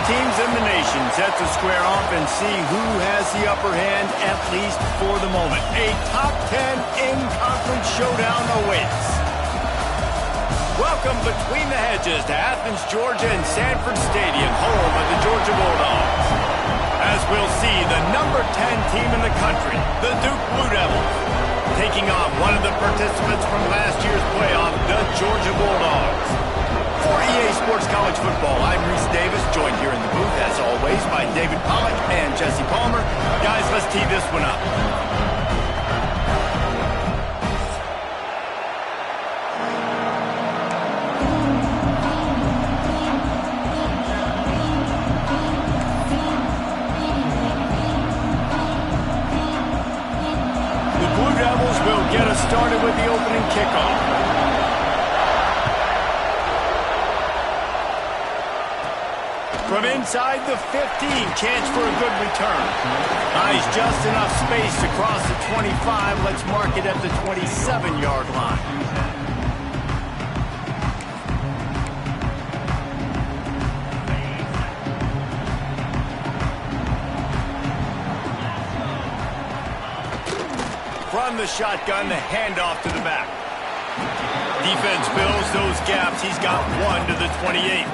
teams in the nation set to square off and see who has the upper hand, at least for the moment. A top 10 in-conference showdown awaits. Welcome between the hedges to Athens, Georgia and Sanford Stadium, home of the Georgia Bulldogs. As we'll see, the number 10 team in the country, the Duke Blue Devils, taking on one of the participants from last year's playoff, the Georgia Bulldogs. For EA Sports College Football, I'm Reese Davis, joined here in the booth, as always, by David Pollack and Jesse Palmer. Guys, let's tee this one up. The Blue Devils will get us started with the opening kickoff. From inside the 15, chance for a good return. Nice, just enough space to cross the 25. Let's mark it at the 27-yard line. From the shotgun, the handoff to the back. Defense fills those gaps. He's got one to the 28.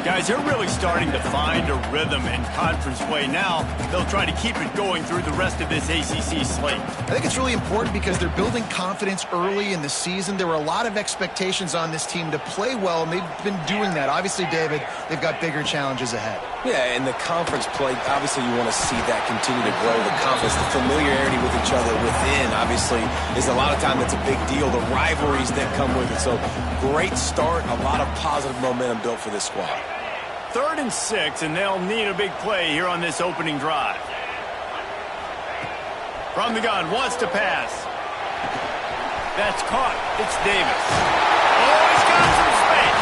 Guys, they're really starting to find a rhythm in conference play now. They'll try to keep it going through the rest of this ACC slate. I think it's really important because they're building confidence early in the season. There were a lot of expectations on this team to play well, and they've been doing that. Obviously, David, they've got bigger challenges ahead. Yeah, and the conference play, obviously you want to see that continue to grow. The confidence, the familiarity with each other within, obviously, is a lot of time that's a big deal. The rivalries that come with it. So, great start, a lot of positive momentum built for this squad. 3rd and 6, and they'll need a big play here on this opening drive. From the gun, wants to pass. That's caught. It's Davis. Oh, he's got some space.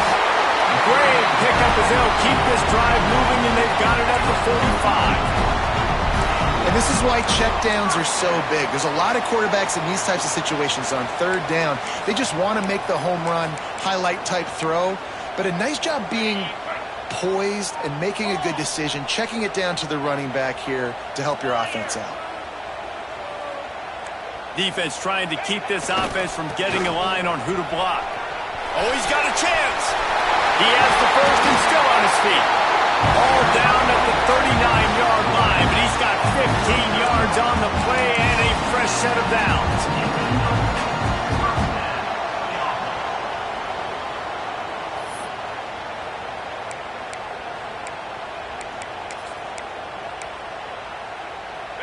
Great pickup as they'll keep this drive moving, and they've got it at the 45. And this is why checkdowns are so big. There's a lot of quarterbacks in these types of situations on 3rd down. They just want to make the home run, highlight type throw. But a nice job being poised and making a good decision, checking it down to the running back here to help your offense out. Defense trying to keep this offense from getting a line on who to block. Oh, he's got a chance. He has the first and still on his feet. All down at the 39-yard line, but he's got 15 yards on the play and a fresh set of downs.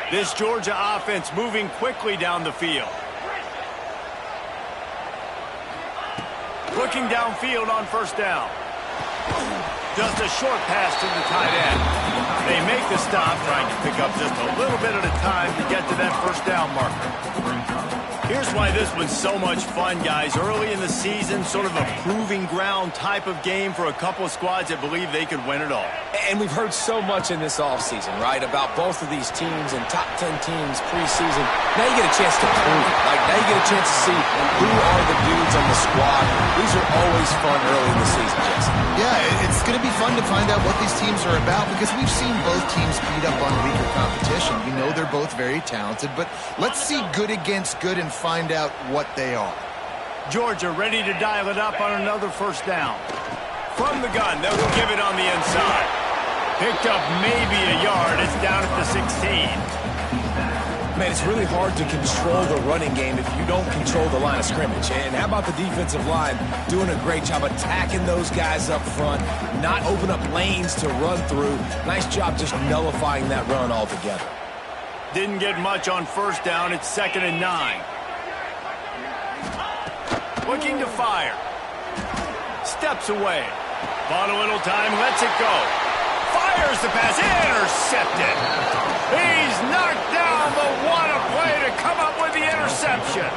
This Georgia offense moving quickly down the field. Looking downfield on 1st down. Just a short pass to the tight end. They make the stop, trying to pick up just a little bit at a time to get to that 1st down marker. Here's why this was so much fun, guys. Early in the season, sort of a proving ground type of game for a couple of squads that believe they could win it all. And we've heard so much in this offseason, right, about both of these teams and top 10 teams preseason. Now you get a chance to prove it. Like, now you get a chance to see who are the dudes on the squad. These are always fun early in the season, Jason. Yeah, it's going to be fun to find out what these teams are about because we've seen both teams beat up on weaker competition. We know they're both very talented, but let's see good against good and find out what they are. Georgia ready to dial it up on another 1st down. From the gun, they'll give it on the inside. Picked up maybe a yard. It's down at the 16. Man, it's really hard to control the running game if you don't control the line of scrimmage. And how about the defensive line doing a great job attacking those guys up front, not open up lanes to run through. Nice job just nullifying that run altogether. Didn't get much on 1st down. It's 2nd and 9. Looking to fire. Steps away. Bought a little time, lets it go. Fires the pass, intercepted. He's knocked down, but what a play to come up with the interception.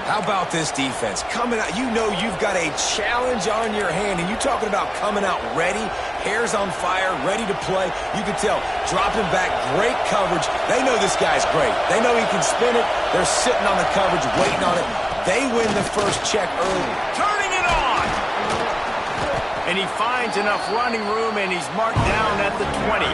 How about this defense? Coming out, you know you've got a challenge on your hand, and you talking about coming out ready, hair's on fire, ready to play. You can tell, dropping back, great coverage. They know this guy's great. They know he can spin it. They're sitting on the coverage, waiting on it. They win the first check early. Turning it on. And he finds enough running room, and he's marked down at the 20.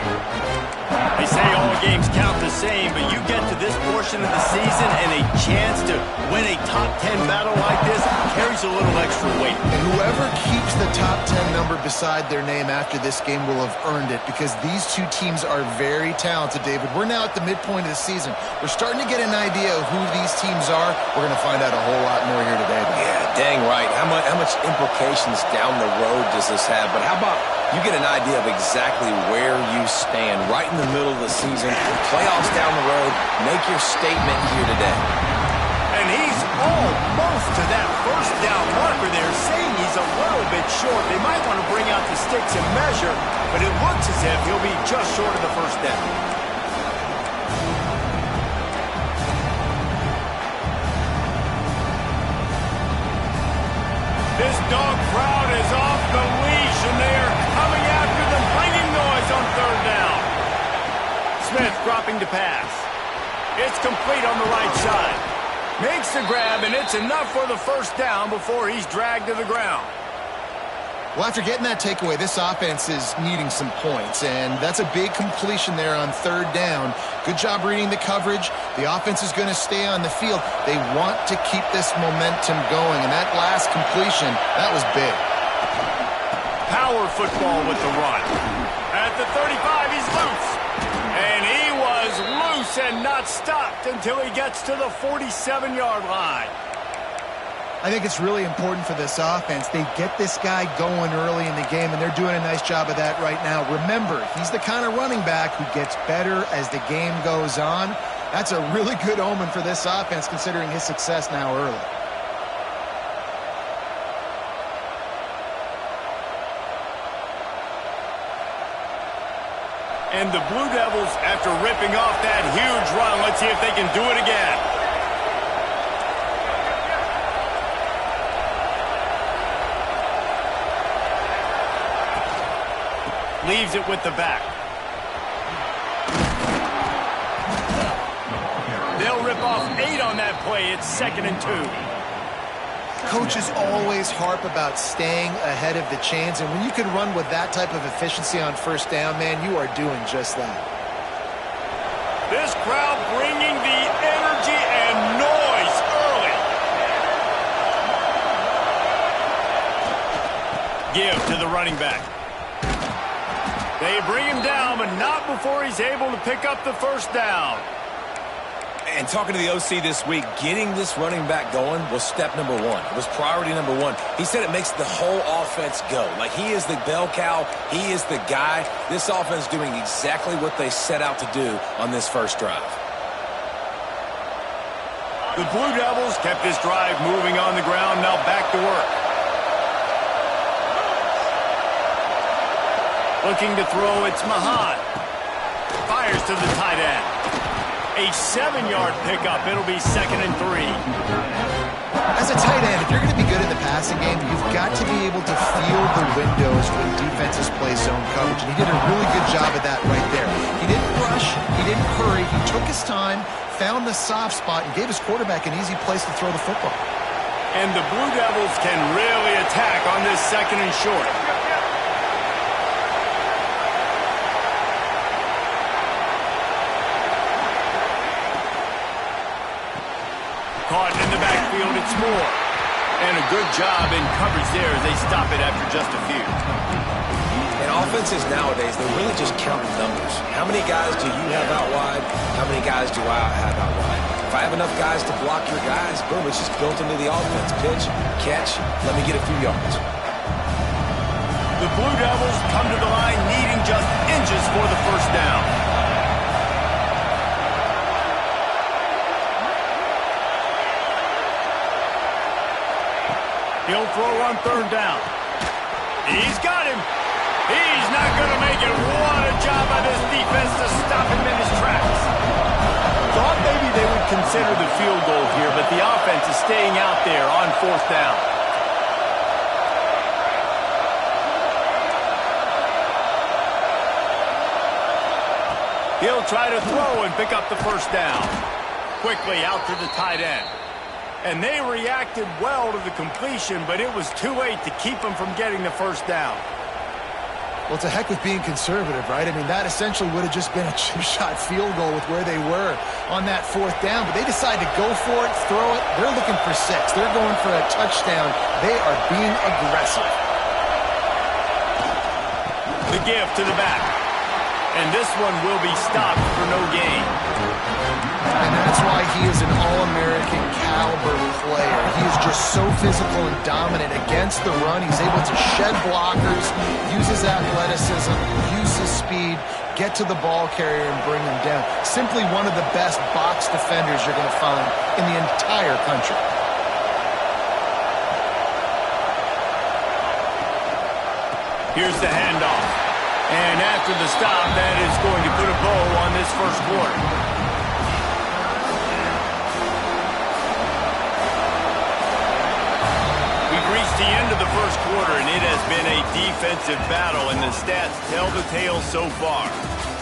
They say all games count the same, but you get to this portion of the season and a chance to win a top 10 battle like this carries a little extra weight. And whoever keeps the top 10 number beside their name after this game will have earned it, because these two teams are very talented, David. We're now at the midpoint of the season. We're starting to get an idea of who these teams are. We're going to find out a whole lot more here today. Yeah, dang right. How much implications down the road does this have? But how about you get an idea of exactly where you stand right in the middle of the season, playoffs down the road, make your statement here today. And he's almost to that first down marker there, saying he's a little bit short. They might want to bring out the sticks and measure, but it looks as if he'll be just short of the first down. This dog crowd is off the leash, and they are coming after them, bringing noise on third down. Smith dropping to pass. It's complete on the right side. Makes the grab, and it's enough for the first down before he's dragged to the ground. Well, after getting that takeaway, this offense is needing some points, and that's a big completion there on third down. Good job reading the coverage. The offense is going to stay on the field. They want to keep this momentum going, and that last completion, that was big. Power football with the run. At the 35, he's loose. And he was loose and not stopped until he gets to the 47-yard line. I think it's really important for this offense. They get this guy going early in the game, and they're doing a nice job of that right now. Remember, he's the kind of running back who gets better as the game goes on. That's a really good omen for this offense, considering his success now early. And the Blue Devils, after ripping off that huge run, let's see if they can do it again. Leaves it with the back. They'll rip off 8 on that play. It's 2nd and 2. Coaches always harp about staying ahead of the chains, and when you can run with that type of efficiency on first down, man, you are doing just that. This crowd bringing the energy and noise early. Give to the running back. They bring him down, but not before he's able to pick up the first down. And talking to the OC this week, getting this running back going was step number one. It was priority number one. He said it makes the whole offense go. Like, he is the bell cow. He is the guy. This offense doing exactly what they set out to do on this first drive. The Blue Devils kept this drive moving on the ground. Now back to work. Looking to throw, it's Mahan. Fires to the tight end. A 7-yard pickup. It'll be 2nd and 3. As a tight end, if you're going to be good in the passing game, you've got to be able to feel the windows when defenses play zone coverage. And he did a really good job of that right there. He didn't rush. He didn't hurry. He took his time, found the soft spot, and gave his quarterback an easy place to throw the football. And the Blue Devils can really attack on this 2nd and short. Caught in the backfield, it's Moore. And a good job in coverage there as they stop it after just a few. And offenses nowadays, they're really just counting numbers. How many guys do you have out wide? How many guys do I have out wide? If I have enough guys to block your guys, boom, it's just built into the offense. Pitch, catch, let me get a few yards. The Blue Devils come to the line needing just inches for the first down. He'll throw on third down. He's got him. He's not going to make it. What a job by this defense to stop him in his tracks. Thought maybe they would consider the field goal here, but the offense is staying out there on 4th down. He'll try to throw and pick up the first down. Quickly out to the tight end. And they reacted well to the completion, but it was too late to keep them from getting the first down. Well, it's a heck of being conservative, right? I mean, that essentially would have just been a two-shot field goal with where they were on that fourth down. But they decided to go for it, throw it. They're looking for 6. They're going for a touchdown. They are being aggressive. The give to the back. And this one will be stopped for no gain. And that's why he is an All-American caliber player. He is just so physical and dominant against the run. He's able to shed blockers, use his athleticism, use his speed, get to the ball carrier and bring him down. Simply one of the best box defenders you're going to find in the entire country. Here's the handoff. And after the stop, that is going to put a bow on this first quarter. We've reached the end of the first quarter, and it has been a defensive battle, and the stats tell the tale so far.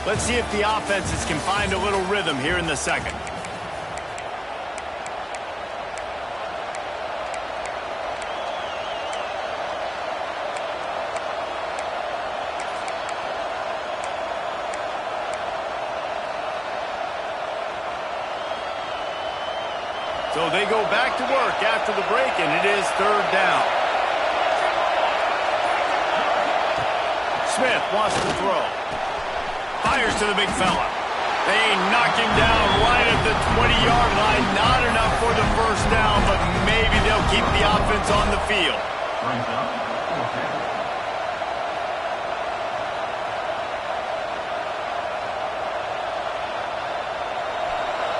Let's see if the offenses can find a little rhythm here in the second. So they go back to work after the break, and it is third down. Smith wants to throw. Fires to the big fella. They knock him down right at the 20-yard line. Not enough for the first down, but maybe they'll keep the offense on the field.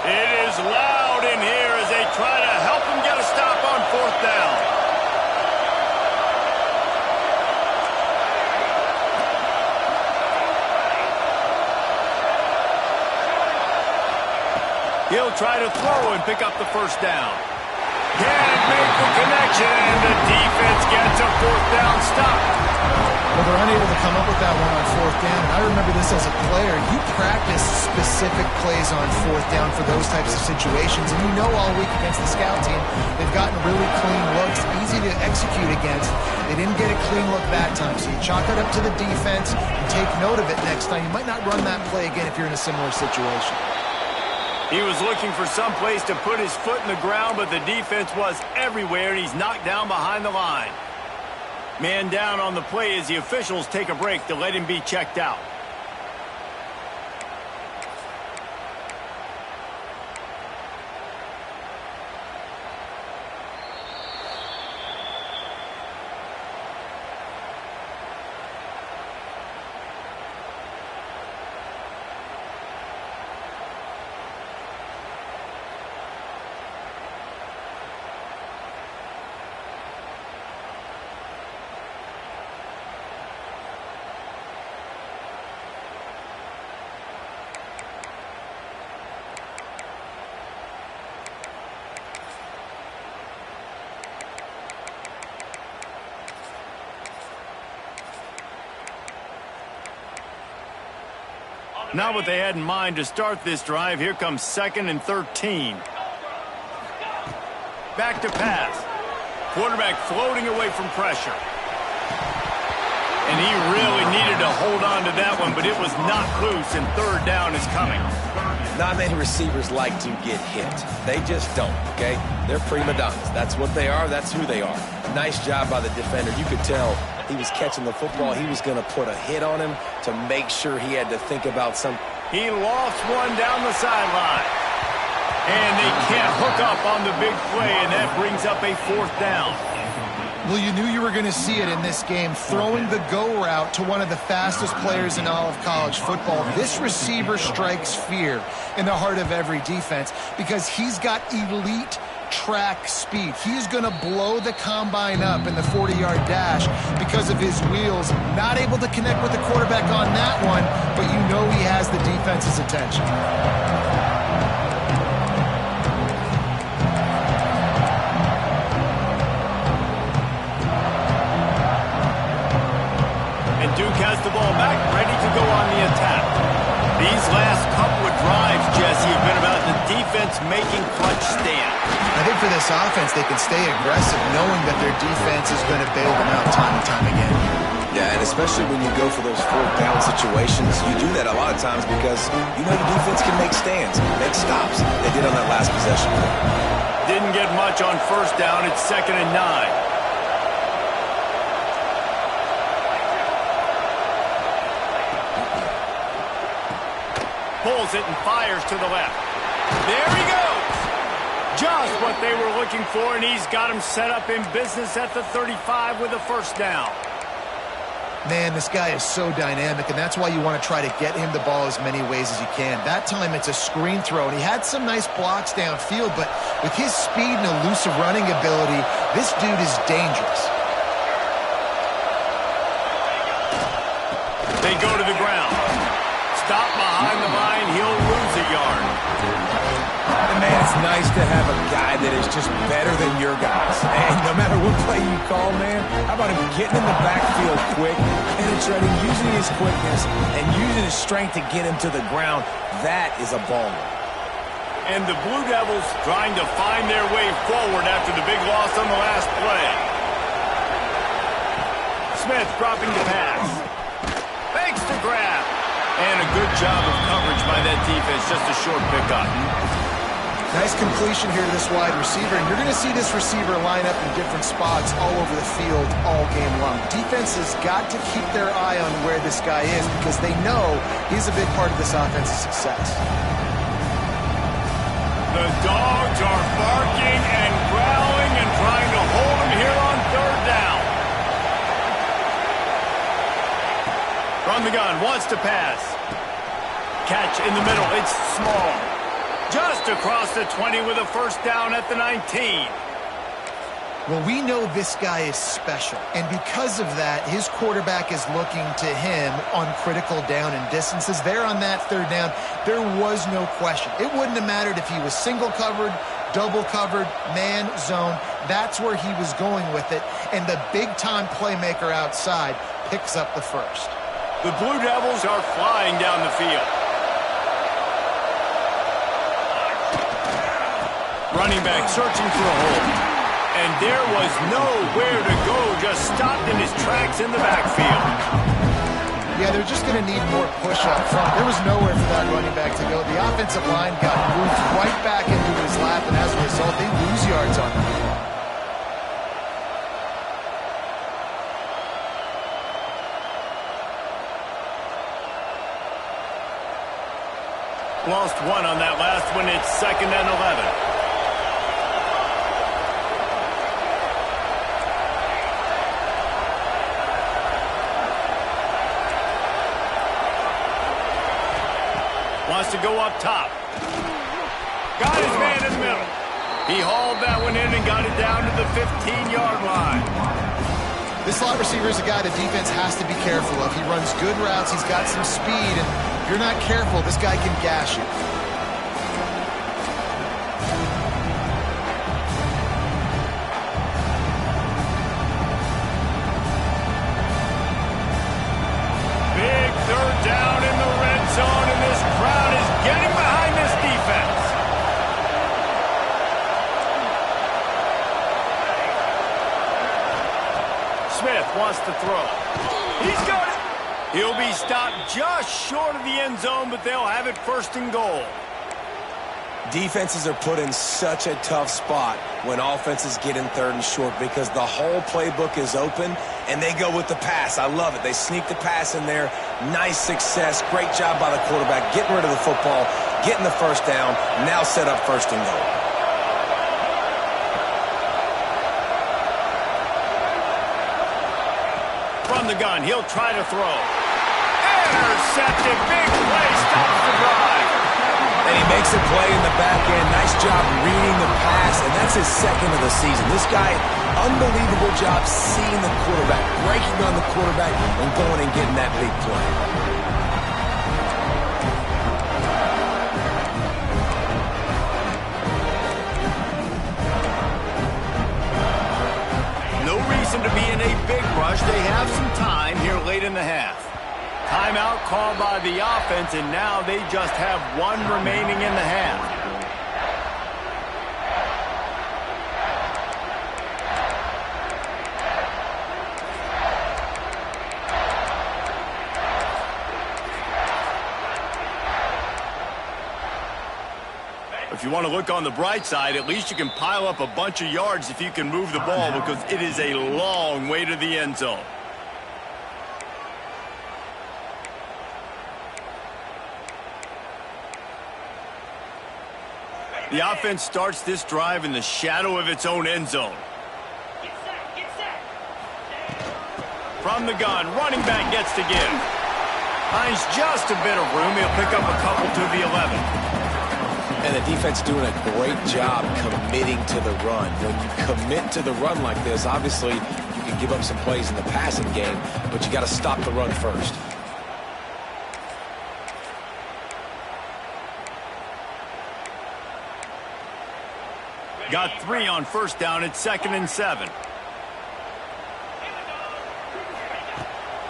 It is loud in here as they try to help him get a stop on fourth down. He'll try to throw and pick up the first down. Can't make the connection, and the defense gets a fourth down stop. Well, they're unable to come up with that one on fourth down. And I remember this as a player. You practice specific plays on fourth down for those types of situations. And you know all week against the scout team, they've gotten really clean looks, easy to execute against. They didn't get a clean look that time. So you chalk it up to the defense and take note of it next time. You might not run that play again if you're in a similar situation. He was looking for some place to put his foot in the ground, but the defense was everywhere, and he's knocked down behind the line. Man down on the play as the officials take a break to let him be checked out. Not what they had in mind to start this drive. Here comes 2nd and 13. Back to pass. Quarterback floating away from pressure. And he really needed to hold on to that one, but it was not loose, and third down is coming. Not many receivers like to get hit. They just don't, okay? They're prima donnas. That's what they are. That's who they are. Nice job by the defender. You could tell he was catching the football. He was going to put a hit on him to make sure he had to think about something. He lost one down the sideline. And they can't hook up on the big play, and that brings up a fourth down. Well, you knew you were going to see it in this game, throwing the go route to one of the fastest players in all of college football. This receiver strikes fear in the heart of every defense because he's got elite track speed. He's going to blow the combine up in the 40-yard dash because of his wheels. Not able to connect with the quarterback on that one, but you know he has the defense's attention. Duke has the ball back, ready to go on the attack. These last couple of drives, Jesse, have been about the defense defense making clutch stand. I think for this offense, they can stay aggressive knowing that their defense is going to bail them out time and time again. Yeah, and especially when you go for those fourth down situations, you do that a lot of times because you know your defense can make stands, make stops. They did on that last possession. Didn't get much on first down. It's 2nd and 9. Pulls it and fires to the left. There he goes. Just what they were looking for, and he's got him set up in business at the 35 with a first down. Man, this guy is so dynamic, and that's why you want to try to get him the ball as many ways as you can. That time, it's a screen throw, and he had some nice blocks downfield, but with his speed and elusive running ability, this dude is dangerous. They go to the ground. Stop behind the line, he'll lose a yard. And man, it's nice to have a guy that is just better than your guys. And no matter what play you call, man, how about him getting in the backfield quick, penetrating, using his quickness, and using his strength to get him to the ground. That is a baller. And the Blue Devils trying to find their way forward after the big loss on the last play. Smith dropping the pass. Fakes the grab. And a good job of coverage by that defense, just a short pickup. Nice completion here to this wide receiver, and you're going to see this receiver line up in different spots all over the field all game long. Defense has got to keep their eye on where this guy is because they know he's a big part of this offense's success. The Dogs are barking and growling and trying to hold him here on 3rd down. From the gun, wants to pass. Catch in the middle, it's small. Just across the 20 with a first down at the 19. Well, we know this guy is special, and because of that, his quarterback is looking to him on critical down and distances. There on that 3rd down, there was no question. It wouldn't have mattered if he was single covered, double covered, man, zone. That's where he was going with it, and the big-time playmaker outside picks up the first. The Blue Devils are flying down the field. Running back searching for a hole. And there was nowhere to go, just stopped in his tracks in the backfield. Yeah, they're just going to need more push up front. There was nowhere for that running back to go. The offensive line got moved right back into his lap, and as a result, they lose yards on him. Lost one on that last one. It's 2nd and 11. Wants to go up top. Got his man in the middle. He hauled that one in and got it down to the 15-yard line. This slot receiver is a guy the defense has to be careful of. He runs good routes. He's got some speed, and if you're not careful, this guy can gash you. Big 3rd down in the red zone, and this crowd is getting behind this defense. Smith wants to throw. He's got it. He'll be stopped just short of the end zone, but they'll have it 1st and goal. Defenses are put in such a tough spot when offenses get in 3rd and short because the whole playbook is open and they go with the pass. I love it. They sneak the pass in there. Nice success. Great job by the quarterback getting rid of the football, getting the first down, now set up 1st and goal. From the gun, he'll try to throw. Intercepted, big play, stops the drive. And he makes a play in the back end. Nice job reading the pass, and that's his 2nd of the season. This guy, unbelievable job seeing the quarterback, breaking on the quarterback, and going and getting that big play. No reason to be in a big rush. They have some time here late in the half. Timeout called by the offense, and now they just have one remaining in the half. If you want to look on the bright side, at least you can pile up a bunch of yards if you can move the ball, because it is a long way to the end zone. The offense starts this drive in the shadow of its own end zone. Get set. From the gun, running back gets to give. Finds just a bit of room. He'll pick up a couple to the 11. And the defense doing a great job committing to the run. When you commit to the run like this, obviously you can give up some plays in the passing game, but you got to stop the run first. Got 3 on first down. It's 2nd and 7.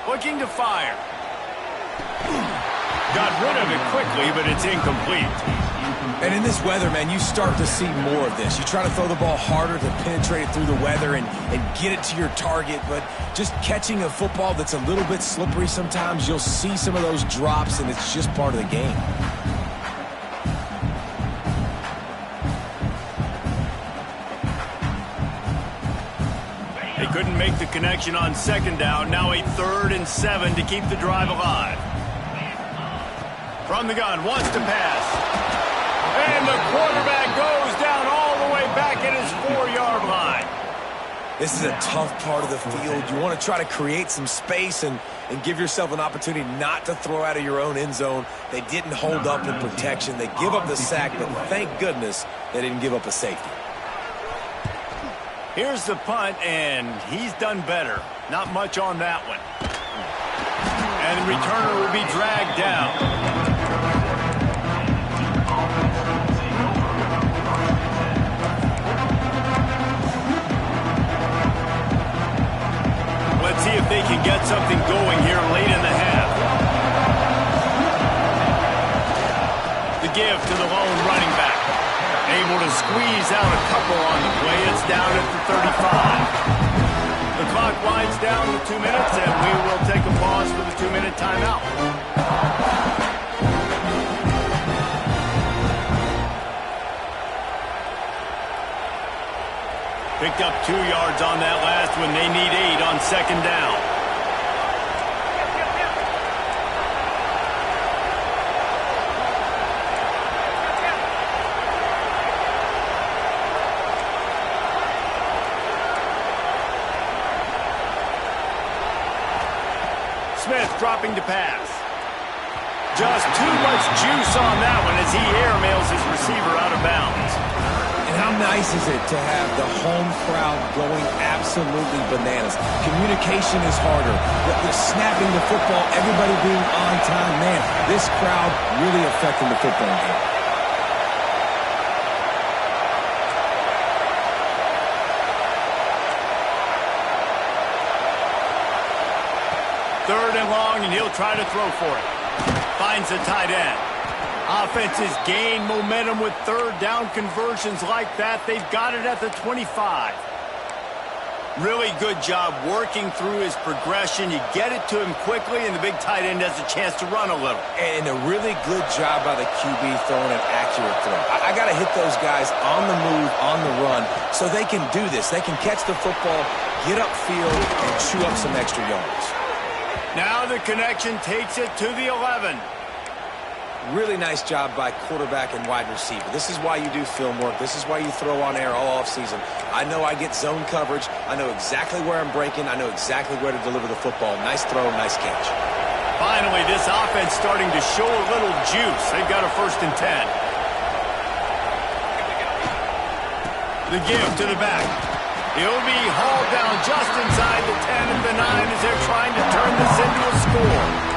Looking to fire. Got rid of it quickly, but it's incomplete. And in this weather, man, you start to see more of this. You try to throw the ball harder to penetrate it through the weather and get it to your target, but just catching a football that's a little bit slippery sometimes, you'll see some of those drops, and it's just part of the game. They couldn't make the connection on 2nd down. Now a 3rd and 7 to keep the drive alive. From the gun, wants to pass. And the quarterback goes down all the way back at his 4-yard line. This is a tough part of the field. You want to try to create some space and give yourself an opportunity not to throw out of your own end zone. They didn't hold up in protection. They give up the sack, but thank goodness they didn't give up a safety. Here's the punt, and he's done better. Not much on that one. And the returner will be dragged down. Let's see if they can get something going here late in the half. The give to the lone running back. Able to squeeze out a couple on the play. It's down at the 35. The clock winds down to 2 minutes, and we will take a pause for the 2-minute timeout. Picked up 2 yards on that last one. They need 8 on 2nd down. Smith dropping to pass. Just too much juice on that one as he airmails his receiver out of bounds. And how nice is it to have the home crowd going absolutely bananas? Communication is harder. The snapping the football, everybody being on time. Man, this crowd really affecting the football game. Third and long, and he'll try to throw for it. Finds the tight end. Offenses gain momentum with 3rd down conversions like that. They've got it at the 25. Really good job working through his progression. You get it to him quickly, and the big tight end has a chance to run a little. And a really good job by the QB throwing an accurate throw. I got to hit those guys on the move, on the run, so they can do this. They can catch the football, get upfield, and chew up some extra yards. Now the connection takes it to the 11. Really nice job by quarterback and wide receiver. This is why you do film work. This is why you throw on air all offseason. I know I get zone coverage. I know exactly where I'm breaking. I know exactly where to deliver the football. Nice throw, nice catch. Finally, this offense starting to show a little juice. They've got a 1st and 10. The give to the back. He'll be hauled down just inside the 10 and the 9 as they're trying to turn this into a score.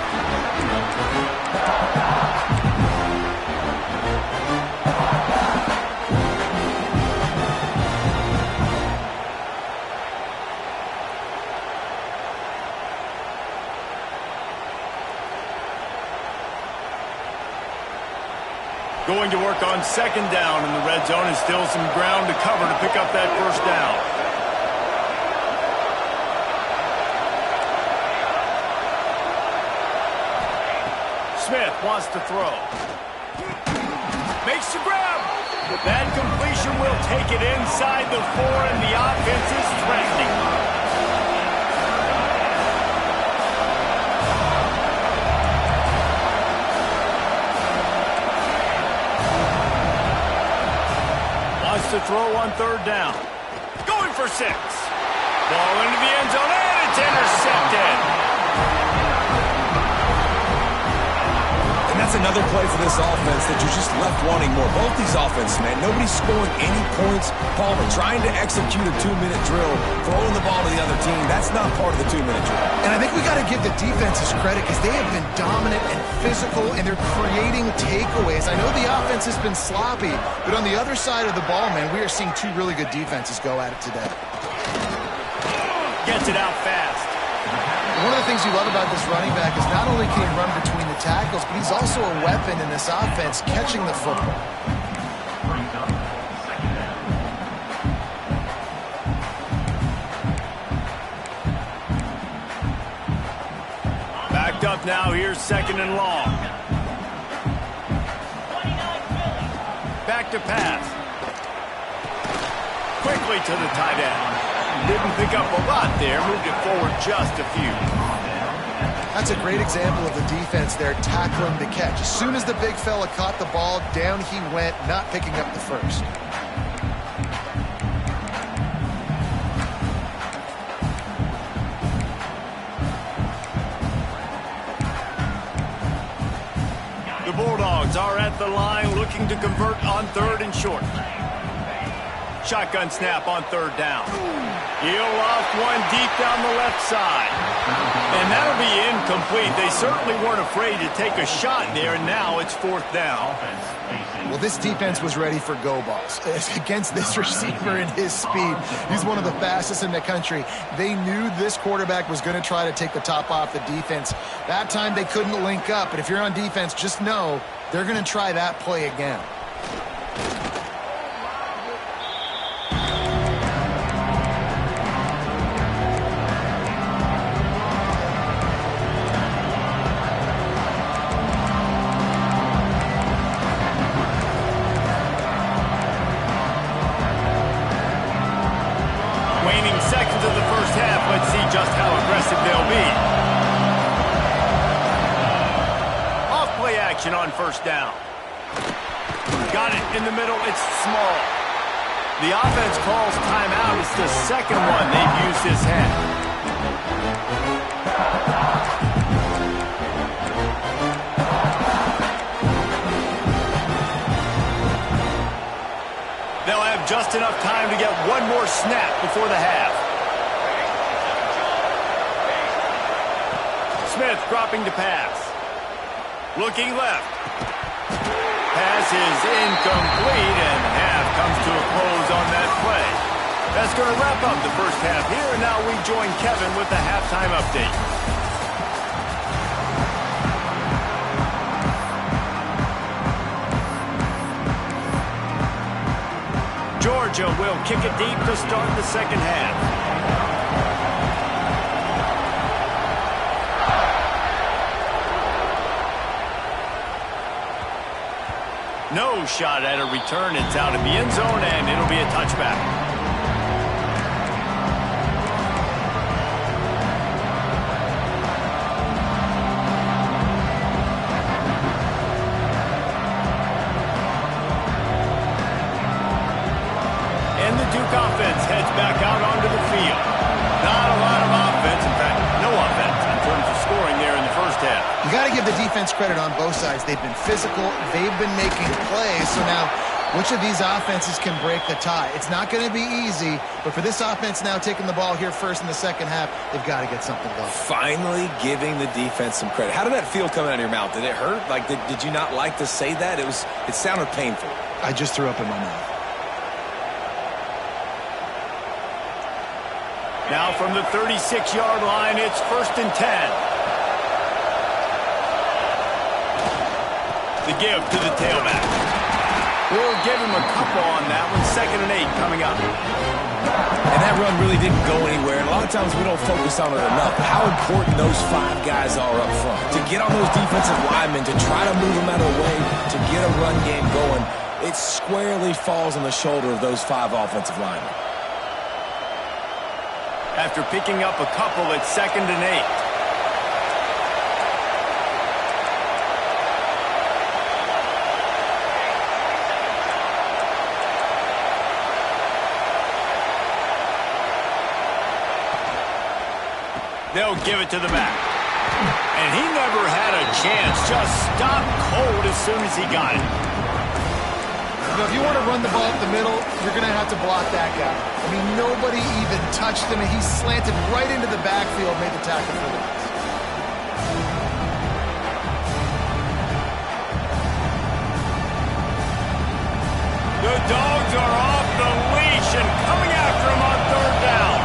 Going to work on 2nd down in the red zone, and still some ground to cover to pick up that 1st down. Smith wants to throw. Makes the grab. That completion will take it inside the 4, and the offense is threatening. Wants to throw on 3rd down. Going for 6. Ball into the end zone, and it's intercepted. And that's another play for this offense that you're just left wanting more. Both these offenses, man, nobody's scoring any points. Palmer trying to execute a 2-minute drill, throwing the ball to the other team. That's not part of the 2-minute drill. And I think we got to give the defenses credit because they have been dominant and physical, and they're creating takeaways. I know the offense has been sloppy, but on the other side of the ball, man, we are seeing 2 really good defenses go at it today. Gets it out fast. One of the things you love about this running back is not only can he run between the tackles, but he's also a weapon in this offense catching the football. Backed up now. Here's 2nd and long. Back to pass. Quickly to the tight end. Didn't pick up a lot there. Moved it forward just a few. That's a great example of the defense there tackling the catch. As soon as the big fella caught the ball, down he went, not picking up the first. The Bulldogs are at the line looking to convert on 3rd and short. Shotgun snap on 3rd down. He'll loft one deep down the left side. And that'll be incomplete. They certainly weren't afraid to take a shot there, and now it's 4th down. Well, this defense was ready for go balls. Against this receiver and his speed, he's one of the fastest in the country. They knew this quarterback was going to try to take the top off the defense. That time they couldn't link up, but if you're on defense, just know they're going to try that play again. Let's see just how aggressive they'll be. Off play action on 1st down. Got it in the middle. It's small. The offense calls timeout. It's the 2nd one they've used this half. They'll have just enough time to get one more snap before the half. Smith dropping to pass. Looking left. Pass is incomplete, and half comes to a close on that play. That's going to wrap up the first half here, and now we join Kevin with the halftime update. Georgia will kick it deep to start the 2nd half. No shot at a return. It's out in the end zone, and it'll be a touchback. And the Duke offense heads back out onto the field. Not a lot of offense. In fact, no offense in terms of scoring there in the first half. You got to give the defense credit on both sides. They've been physical. They've been making plays. So now, which of these offenses can break the tie? It's not going to be easy, but for this offense now taking the ball here first in the 2nd half, they've got to get something going. Finally giving the defense some credit. How did that feel coming out of your mouth? Did it hurt? Like, did you not like to say that? It sounded painful. I just threw up in my mouth. Now from the 36-yard line, it's 1st and 10. The give to the tailback. We'll give him a couple on that one. 2nd and 8 coming up. And that run really didn't go anywhere. And a lot of times we don't focus on it enough. How important those 5 guys are up front. To get on those defensive linemen, to try to move them out of the way, to get a run game going. it squarely falls on the shoulder of those 5 offensive linemen. After picking up a couple, it's 2nd and 8. They'll give it to the back. And he never had a chance. Just stopped cold as soon as he got it. Now, if you want to run the ball up the middle, you're going to have to block that guy. I mean, nobody even touched him, and he slanted right into the backfield, made the tackle for loss. The Dogs are off the leash and coming after him on 3rd down.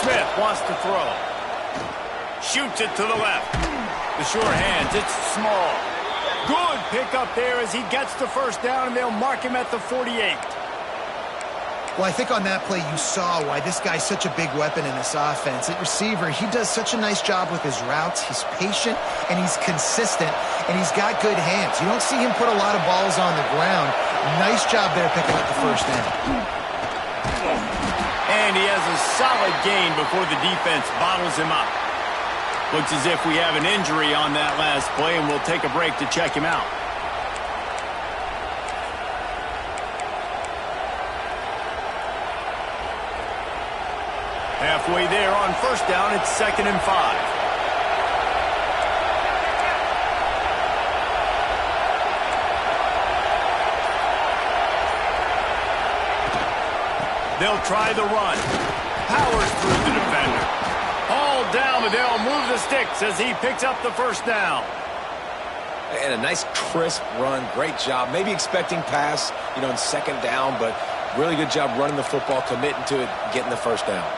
Smith wants to throw. Shoots it to the left. The sure hands, it's small. Good pickup there as he gets the 1st down, and they'll mark him at the 48. Well, I think on that play you saw why this guy's such a big weapon in this offense. At receiver, he does such a nice job with his routes. He's patient, and he's consistent, and he's got good hands. You don't see him put a lot of balls on the ground. Nice job there picking up the 1st down. And he has a solid gain before the defense bottles him up. Looks as if we have an injury on that last play, and we'll take a break to check him out. Halfway there on 1st down, it's 2nd and 5. They'll try the run. Powers through the defender. All down, but they'll move the sticks as he picks up the 1st down. And a nice crisp run. Great job. Maybe expecting pass, in 2nd down, but really good job running the football, committing to it, getting the 1st down.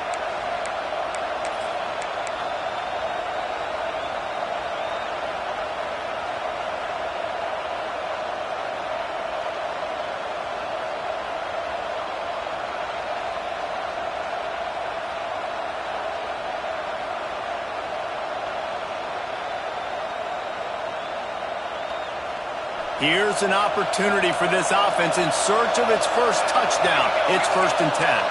Here's an opportunity for this offense in search of its 1st touchdown. It's 1st and 10.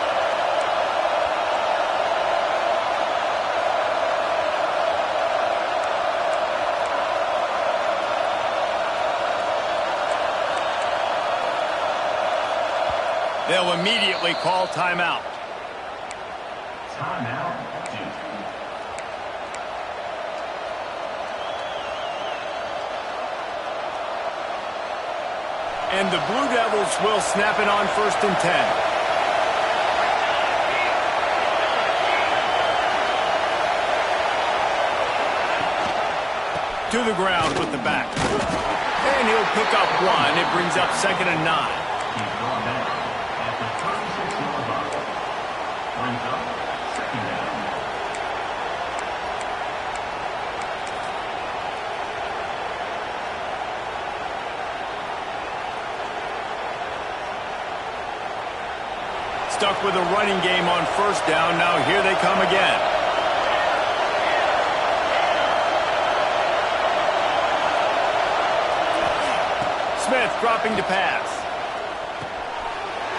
They'll immediately call timeout. Timeout. And the Blue Devils will snap it on 1st and 10. To the ground with the back. And he'll pick up 1. It brings up 2nd and 9. He's brought down at the 36-yard line. Brings up 2nd down. Stuck with a running game on 1st down. Now here they come again. Smith dropping to pass.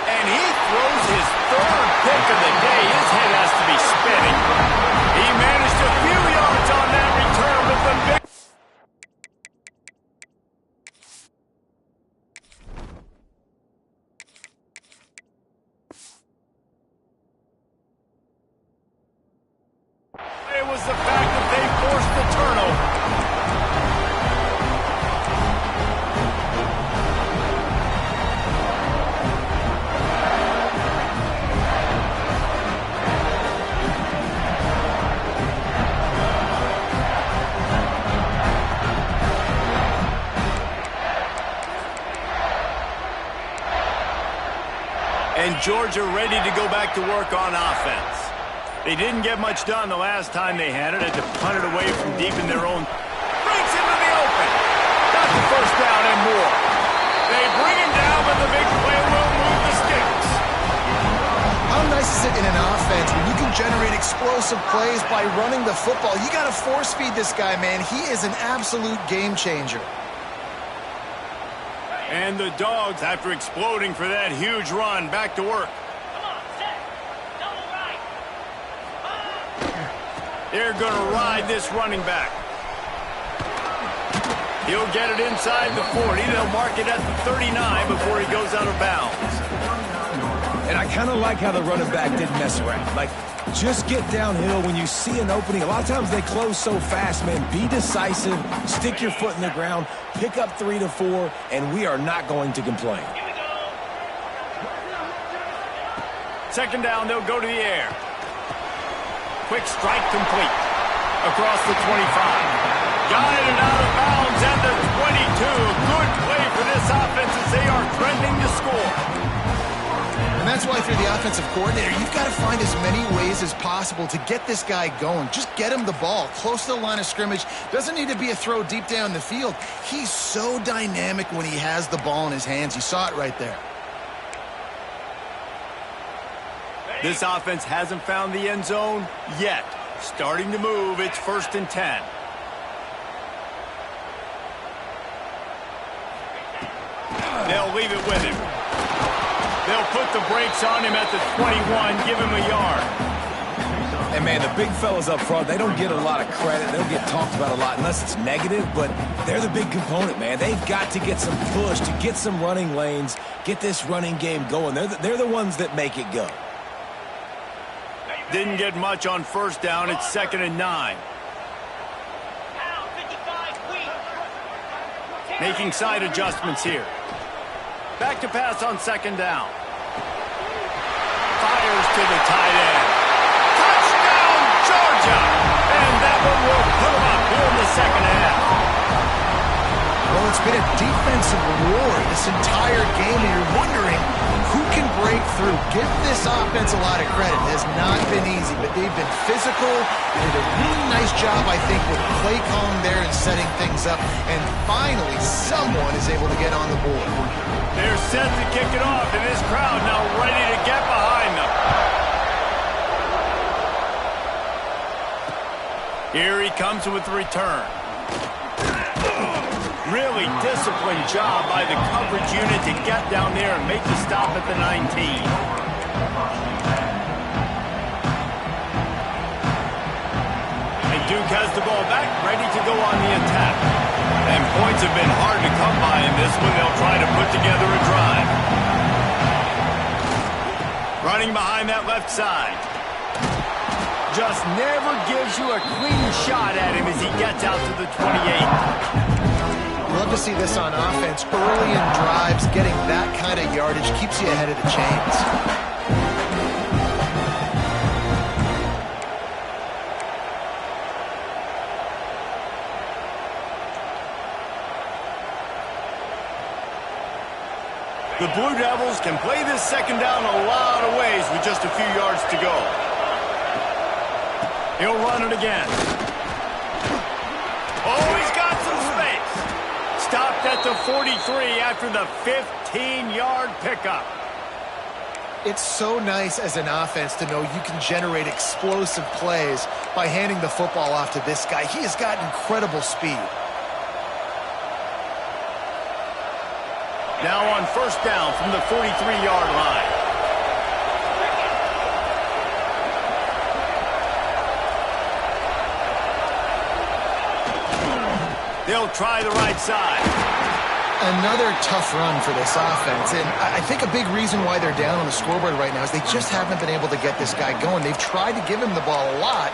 And he throws his 3rd pick of the day. His head has to be spinning. He managed a few yards on that return with the big... It was the fact that they forced the turnover. And Georgia ready to go back to work on offense. They didn't get much done the last time they had it. Had to punt it away from deep in their own. Breaks into the open. Got the 1st down and more. They bring him down with the big generate explosive plays by running the football. You got to force feed this guy, man. He is an absolute game changer. And the Dogs, after exploding for that huge run, back to work. They're going to ride this running back. He'll get it inside the 40. They'll mark it at the 39 before he goes out of bounds. And I kind of like how the running back didn't mess around. Like, just get downhill when you see an opening. A lot of times they close so fast, man. Be decisive, stick your foot in the ground, pick up 3 to 4, and we are not going to complain. Second down, they'll go to the air. Quick strike complete. Across the 25. Guided out of bounds at the 22. Good play for this offense as they are trending to score. And that's why if you're the offensive coordinator, you've got to find as many ways as possible to get this guy going. Just get him the ball close to the line of scrimmage. Doesn't need to be a throw deep down the field. He's so dynamic when he has the ball in his hands. You saw it right there. This offense hasn't found the end zone yet. Starting to move. It's 1st and 10. They'll leave it with him. They'll put the brakes on him at the 21, give him a yard. And, man, the big fellas up front, they don't get a lot of credit. They don't get talked about a lot unless it's negative, but they're the big component, man. They've got to get some push, to get some running lanes, get this running game going. They're the ones that make it go. Didn't get much on first down. It's 2nd and 9. Making side adjustments here. Back to pass on 2nd down. Fires to the tight end. Touchdown, Georgia! And that one will put them up here in the second half. Well, it's been a defensive war this entire game, and you're wondering who can break through. Give this offense a lot of credit. It has not been easy, but they've been physical. They did a really nice job, I think, with play calling there and setting things up. And finally, someone is able to get on the board. They're set to kick it off, and this crowd now ready to get behind them. Here he comes with the return. Really disciplined job by the coverage unit to get down there and make the stop at the 19. And Duke has the ball back, ready to go on the attack. And points have been hard to come by in this one. They'll try to put together a drive. Running behind that left side. Just never gives you a clean shot at him as he gets out to the 28. Love to see this on offense. Early in drives, getting that kind of yardage keeps you ahead of the chains. The Blue Devils can play this second down a lot of ways with just a few yards to go. He'll run it again. Oh, he's got some space. Stopped at the 43 after the 15-yard pickup. It's so nice as an offense to know you can generate explosive plays by handing the football off to this guy. He has got incredible speed. Now on first down from the 43-yard line. They'll try the right side. Another tough run for this offense, and I think a big reason why they're down on the scoreboard right now is they just haven't been able to get this guy going. They've tried to give him the ball a lot.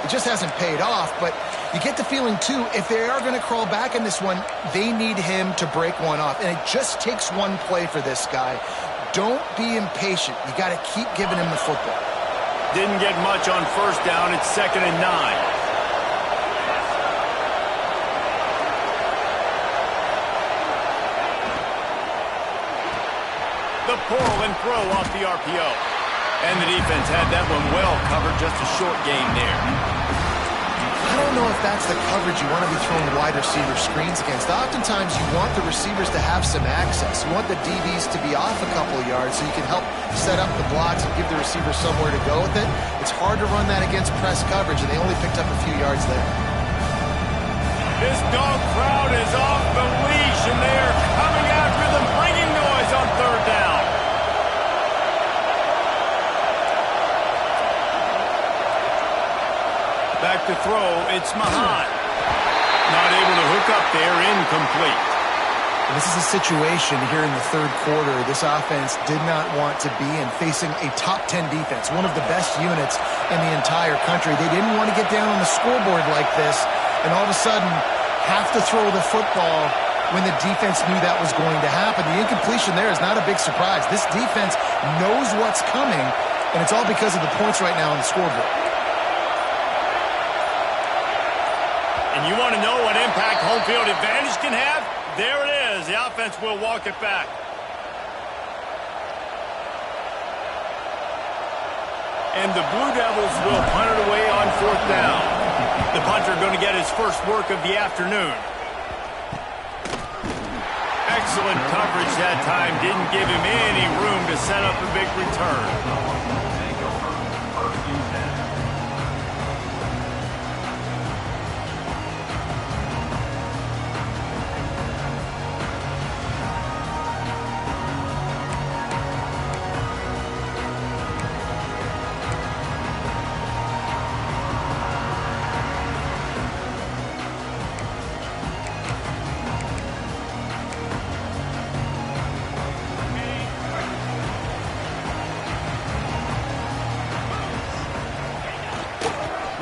It just hasn't paid off, but you get the feeling, too, if they are going to crawl back in this one, they need him to break one off, and it just takes one play for this guy. Don't be impatient. You got to keep giving him the football. Didn't get much on first down. It's 2nd and 9. The pull and throw off the RPO. And the defense had that one well covered. Just a short gain there. I don't know if that's the coverage you want to be throwing wide receiver screens against. Oftentimes, you want the receivers to have some access. You want the DBs to be off a couple of yards so you can help set up the blocks and give the receiver somewhere to go with it. It's hard to run that against press coverage, and they only picked up a few yards there. This dog crowd is off the leash, and they are coming after them, bringing noise on third down. Back to throw, it's Mahan. Not able to hook up there, incomplete. This is a situation here in the third quarter this offense did not want to be in, facing a top 10 defense, one of the best units in the entire country. They didn't want to get down on the scoreboard like this and all of a sudden have to throw the football when the defense knew that was going to happen. The incompletion there is not a big surprise. This defense knows what's coming, and it's all because of the points right now on the scoreboard. And you want to know what impact home field advantage can have? There it is. The offense will walk it back. And the Blue Devils will punt it away on fourth down. The punter going to get his first work of the afternoon. Excellent coverage that time. Didn't give him any room to set up a big return.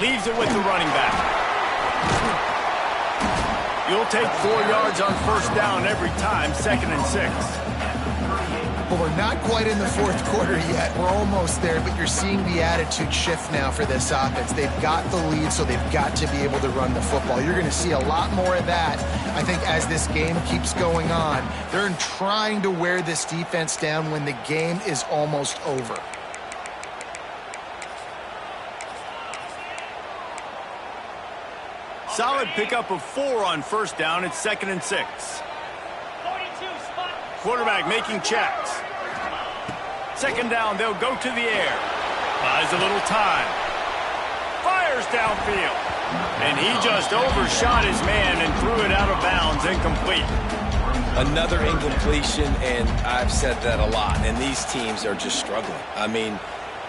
Leaves it with the running back. You'll take 4 yards on first down every time, 2nd and 6. Well, we're not quite in the fourth quarter yet. We're almost there, but you're seeing the attitude shift now for this offense. They've got the lead, so they've got to be able to run the football. You're going to see a lot more of that, I think, as this game keeps going on. They're trying to wear this defense down when the game is almost over. Solid pickup of 4 on first down. It's 2nd and 6. Quarterback making checks. 2nd down, they'll go to the air. Buys a little time. Fires downfield. And he just overshot his man and threw it out of bounds, incomplete. Another incompletion, and I've said that a lot, and these teams are just struggling. I mean,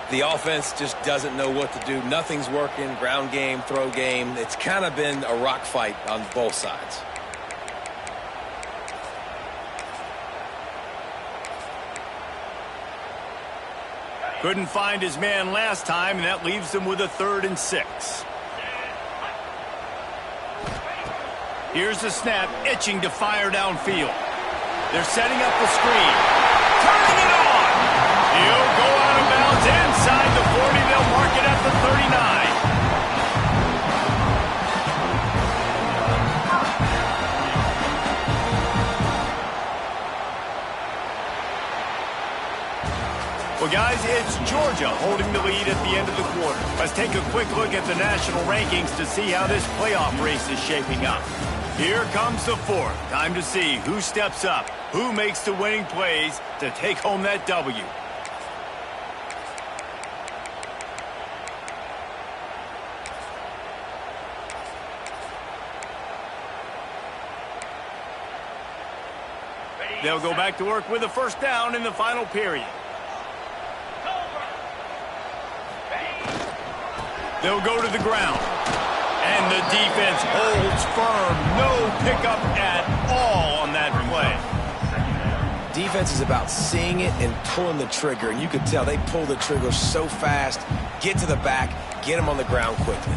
the offense just doesn't know what to do. Nothing's working. Ground game, throw game. It's kind of been a rock fight on both sides. Couldn't find his man last time, and that leaves him with a 3rd and 6. Here's the snap, itching to fire downfield. They're setting up the screen. Turning it on! He'll go out of bounds inside the 40. They'll mark it at the 39. Well, guys, it's Georgia holding the lead at the end of the quarter. Let's take a quick look at the national rankings to see how this playoff race is shaping up. Here comes the fourth. Time to see who steps up, who makes the winning plays to take home that W. They'll go back to work with a first down in the final period. They'll go to the ground. And the defense holds firm. No pickup at all on that play. Defense is about seeing it and pulling the trigger. And you can tell they pull the trigger so fast, get to the back, get them on the ground quickly.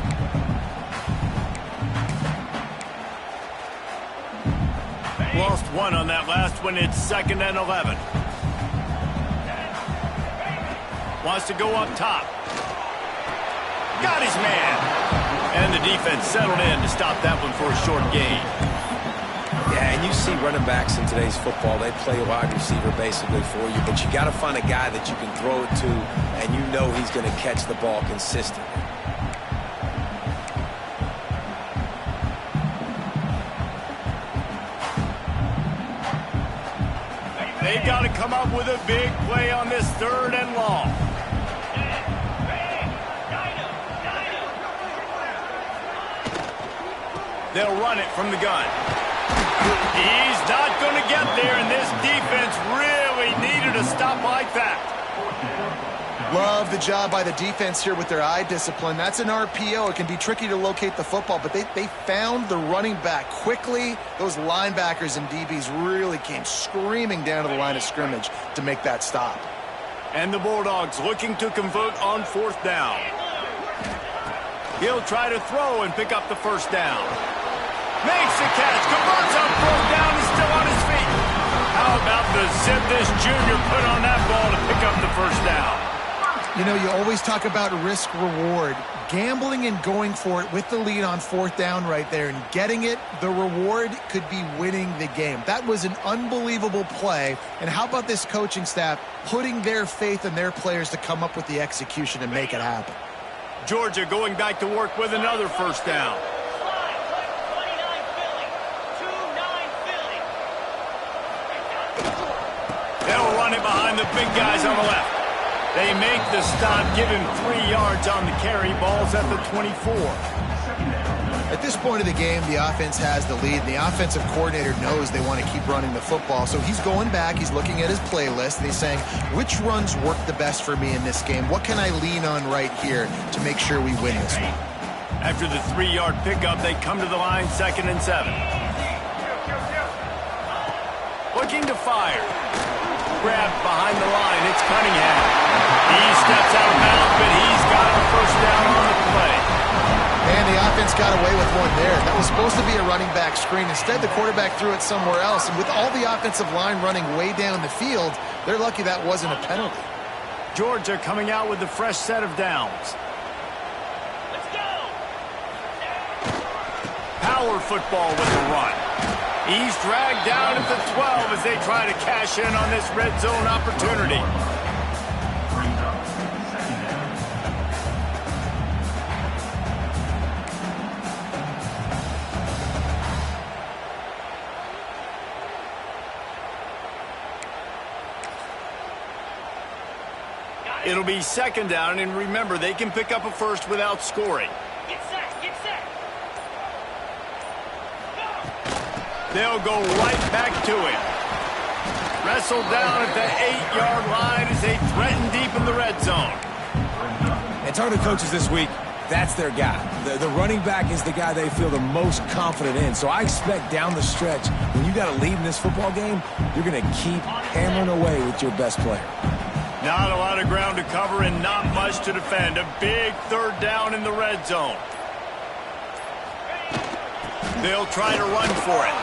Lost 1 on that last one. It's 2nd and 11. Wants to go up top. Got his man. And the defense settled in to stop that one for a short gain. Yeah, and you see running backs in today's football, they play a wide receiver basically for you, but you got to find a guy that you can throw it to, and you know he's going to catch the ball consistently. come up with a big play on this 3rd and long. They'll run it from the gun. He's not going to get there, and this defense really needed a stop like that. Love the job by the defense here with their eye discipline. That's an RPO. It can be tricky to locate the football, but they found the running back quickly. Those linebackers and DBs really came screaming down to the line of scrimmage to make that stop. And the Bulldogs looking to convert on 4th down. He'll try to throw and pick up the 1st down. Makes the catch, converts on 4th down, he's still on his feet. How about the zip this junior put on that ball to pick up the 1st down? You know, you always talk about risk-reward. Gambling and going for it with the lead on 4th down right there and getting it, the reward could be winning the game. That was an unbelievable play. And how about this coaching staff putting their faith in their players to come up with the execution and make it happen? Georgia going back to work with another 1st down. They'll run it behind the big guys on the left. They make the stop, give him 3 yards on the carry. Ball's at the 24. At this point of the game, the offense has the lead. The offensive coordinator knows they want to keep running the football. So he's going back, he's looking at his playlist, and he's saying, which runs work the best for me in this game? What can I lean on right here to make sure we win this one? After the 3-yard pickup, they come to the line, 2nd and 7. Looking to fire. Grabbed behind the line, it's Cunningham. He steps out of bounds, but he's got a 1st down on the play. And the offense got away with one there. That was supposed to be a running back screen. Instead, the quarterback threw it somewhere else. And with all the offensive line running way down the field, they're lucky that wasn't a penalty. Georgia coming out with a fresh set of downs. Let's go! Power football with the run. He's dragged down at the 12 as they try to cash in on this red zone opportunity. It'll be 2nd down, and remember, they can pick up a 1st without scoring. Get set, get set. They'll go right back to him. Wrestled down at the 8-yard line as they threaten deep in the red zone. And talking to coaches this week, that's their guy. The running back is the guy they feel the most confident in. So I expect down the stretch, when you got a lead in this football game, you're going to keep hammering away with your best player. Not a lot of ground to cover and not much to defend. A big 3rd down in the red zone. They'll try to run for it.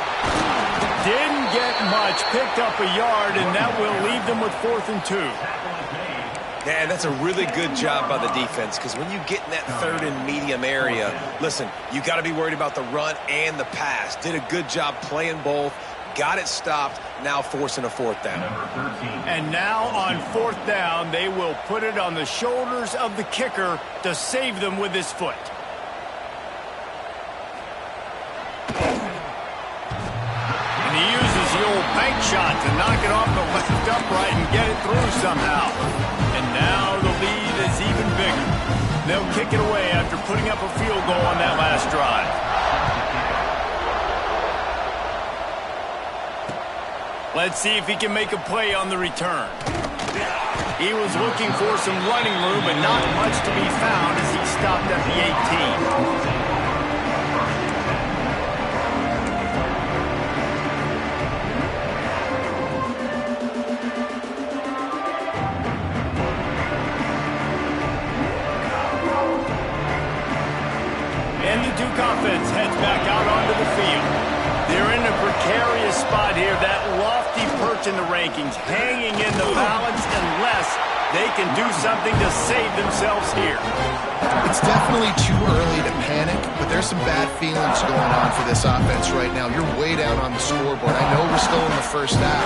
Didn't get much, picked up a yard, and that will leave them with 4th and 2. Yeah, that's a really good job by the defense, because when you get in that 3rd and medium area, listen, you got to be worried about the run and the pass. Did a good job playing both, got it stopped, now forcing a 4th down. And now on 4th down, they will put it on the shoulders of the kicker to save them with his foot. And he uses the old bank shot to knock it off the left upright and get it through somehow. And now the lead is even bigger. They'll kick it away after putting up a field goal on that last drive. Let's see if he can make a play on the return. He was looking for some running room, but not much to be found as he stopped at the 18. And the Duke offense heads back out onto the field. They're in a precarious spot here, that lofty perch in the rankings, hanging in the balance unless they can do something to save themselves here. It's definitely too early to panic, but there's some bad feelings going on for this offense right now. You're way down on the scoreboard. I know we're still in the first half,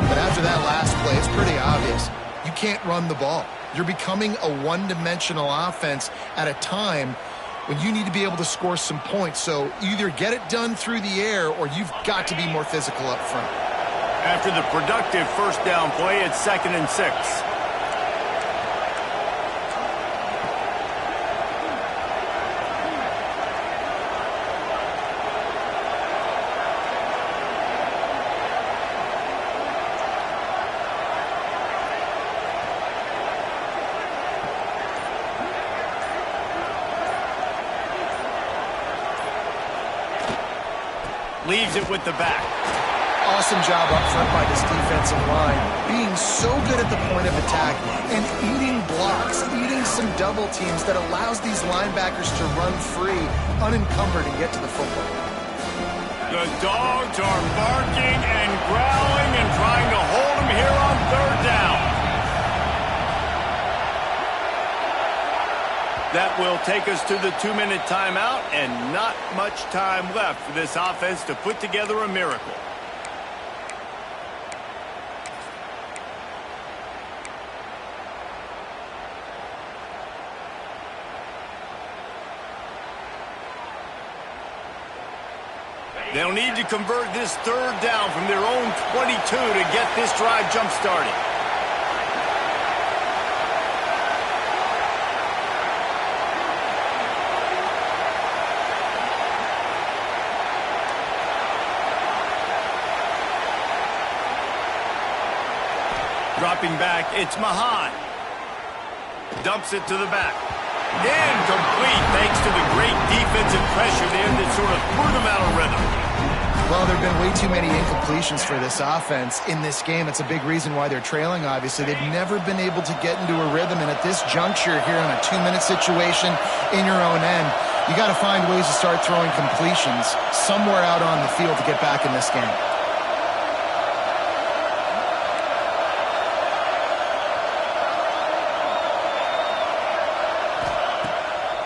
but after that last play, it's pretty obvious. You can't run the ball. You're becoming a one-dimensional offense at a time when you need to be able to score some points. So either get it done through the air or you've got to be more physical up front. After the productive first down play, it's 2nd and 6. Leaves it with the back. Awesome job up front by this defensive line, being so good at the point of attack and eating blocks, eating some double teams that allows these linebackers to run free, unencumbered, and get to the football. The Dogs are barking and growling and trying to hold him here on 3rd down. That will take us to the 2-minute timeout, and not much time left for this offense to put together a miracle. They'll need to convert this 3rd down from their own 22 to get this drive jump-started. Dropping back, it's Mahan. Dumps it to the back. Incomplete thanks to the great defensive pressure there that sort of threw them out of rhythm. Well, there have been way too many incompletions for this offense in this game. It's a big reason why they're trailing, obviously. They've never been able to get into a rhythm, and at this juncture here on a 2-minute situation in your own end, you got to find ways to start throwing completions somewhere out on the field to get back in this game.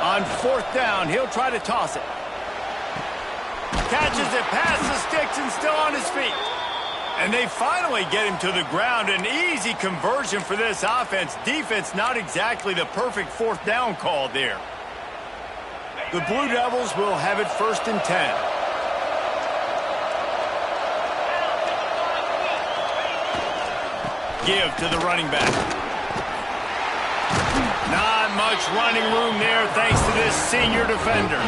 On 4th down, he'll try to toss it. Catches it past the sticks and still on his feet. And they finally get him to the ground. An easy conversion for this offense. Defense not exactly the perfect 4th down call there. The Blue Devils will have it 1st and 10. Give to the running back. Not much running room there thanks to this senior defender.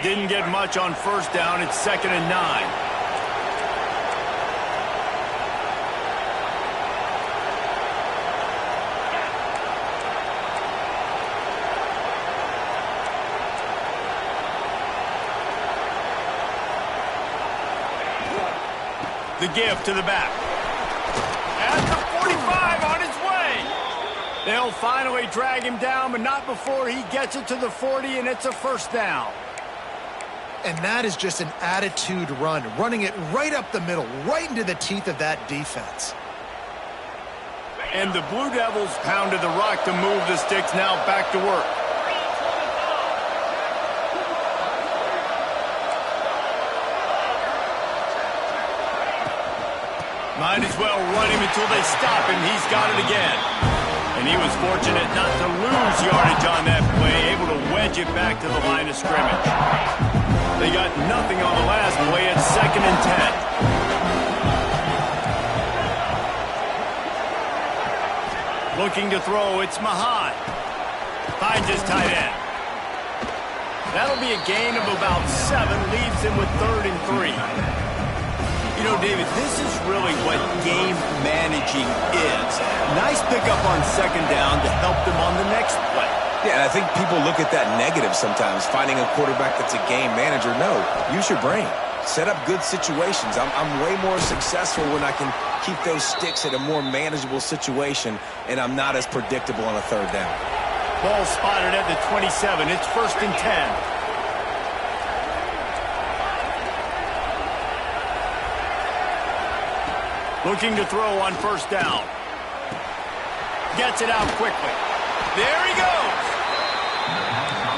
Didn't get much on 1st down. It's 2nd and 9. The give to the back. At the 45 on his way. They'll finally drag him down, but not before he gets it to the 40, and it's a 1st down. And that is just an attitude run, running it right up the middle, right into the teeth of that defense. And the Blue Devils pounded the rock to move the sticks, now back to work. Might as well run him until they stop him. He's got it again. And he was fortunate not to lose yardage on that play, able to wedge it back to the line of scrimmage. They got nothing on the last play. It's 2nd and 10. Looking to throw, it's Mahan. Finds his tight end. That'll be a gain of about 7, leaves him with 3rd and 3. You know, David, this is really what game managing is. Nice pickup on 2nd down to help them on the next play. Yeah, and I think people look at that negative sometimes, finding a quarterback that's a game manager. No, use your brain. Set up good situations. I'm way more successful when I can keep those sticks at a more manageable situation, and I'm not as predictable on a 3rd down. Ball spotted at the 27. It's 1st and 10. Looking to throw on 1st down. Gets it out quickly. There he goes.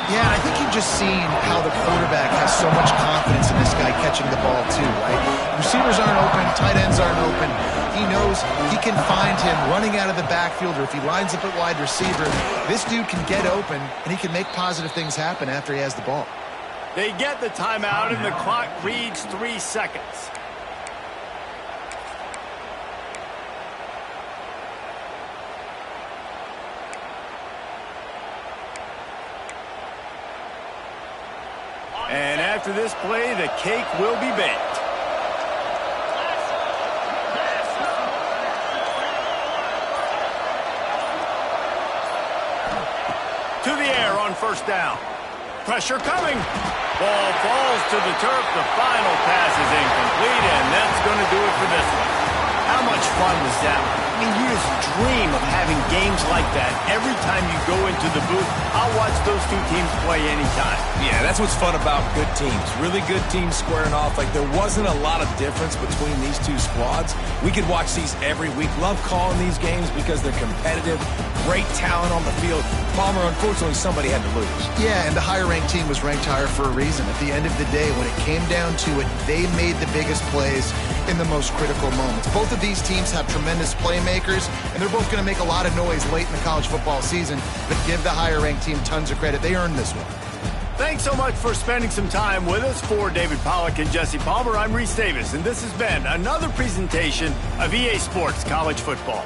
Yeah, and I think you've just seen how the quarterback has so much confidence in this guy catching the ball too, right? Receivers aren't open, tight ends aren't open. He knows he can find him running out of the backfield, or if he lines up at wide receiver, this dude can get open, and he can make positive things happen after he has the ball. They get the timeout, and the clock reads 3 seconds. And after this play, the cake will be baked. To the air on first down. Pressure coming. Ball falls to the turf. The final pass is incomplete, and that's going to do it for this one. How much fun was that? I mean, you just dream of having games like that every time you go into the booth. I'll watch those two teams play anytime. Yeah, that's what's fun about good teams. Really good teams squaring off. Like, there wasn't a lot of difference between these two squads. We could watch these every week. Love calling these games because they're competitive. Great talent on the field. Palmer, unfortunately, somebody had to lose. Yeah, and the higher-ranked team was ranked higher for a reason. At the end of the day, when it came down to it, they made the biggest plays in the most critical moments. Both of these teams have tremendous playmakers, and they're both going to make a lot of noise late in the college football season, but give the higher-ranked team tons of credit. They earned this one. Thanks so much for spending some time with us. For David Pollack and Jesse Palmer, I'm Reese Davis, and this has been another presentation of EA Sports College Football.